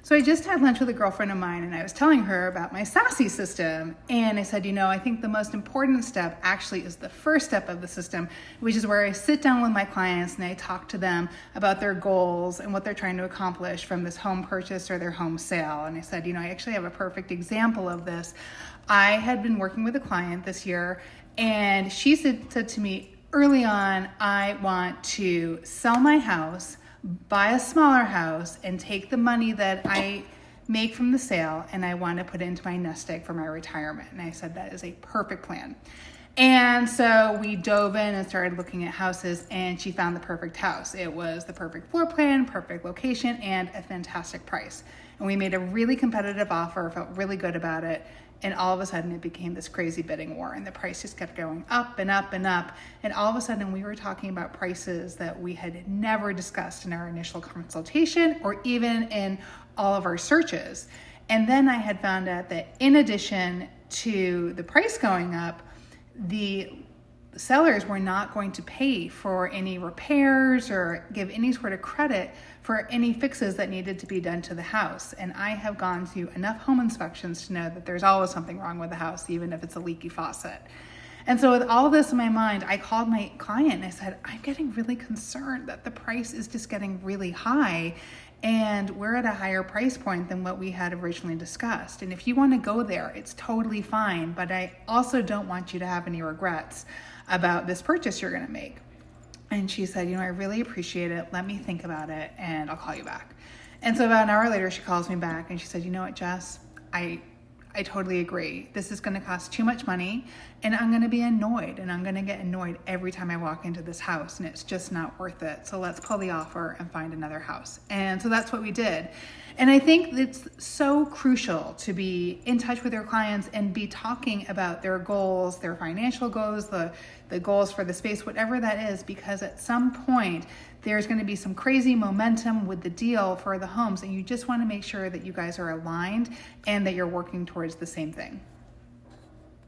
So I just had lunch with a girlfriend of mine and I was telling her about my Sassy system. And I said, I think the most important step actually is the first step of the system, which is where I sit down with my clients and I talk to them about their goals and what they're trying to accomplish from this home purchase or their home sale. And I said, I actually have a perfect example of this. I had been working with a client this year and she said to me early on, I want to sell my house, buy a smaller house, and take the money that I make from the sale and I want to put it into my nest egg for my retirement. And I said, that is a perfect plan. And so we dove in and started looking at houses and she found the perfect house. It was the perfect floor plan, perfect location, and a fantastic price. And we made a really competitive offer, felt really good about it. And all of a sudden it became this crazy bidding war and the price just kept going up and up and up. And all of a sudden we were talking about prices that we had never discussed in our initial consultation or even in all of our searches. And then I had found out that in addition to the price going up, the sellers were not going to pay for any repairs or give any sort of credit for any fixes that needed to be done to the house. And I have gone to enough home inspections to know that there's always something wrong with the house, even if it's a leaky faucet. And so with all of this in my mind, I called my client and I said, I'm getting really concerned that the price is just getting really high and we're at a higher price point than what we had originally discussed. And if you want to go there, it's totally fine, but I also don't want you to have any regrets about this purchase you're going to make. And she said, I really appreciate it. Let me think about it and I'll call you back. And so about an hour later, she calls me back and she said, what, Jess, I totally agree. This is going to cost too much money and I'm going to be annoyed and I'm going to get annoyed every time I walk into this house and it's just not worth it. So let's pull the offer and find another house. And so that's what we did. And I think it's so crucial to be in touch with your clients and be talking about their goals, their financial goals, the goals for the space, whatever that is, because at some point there's going to be some crazy momentum with the deal for the homes and you just want to make sure that you guys are aligned and that you're working towards the same thing.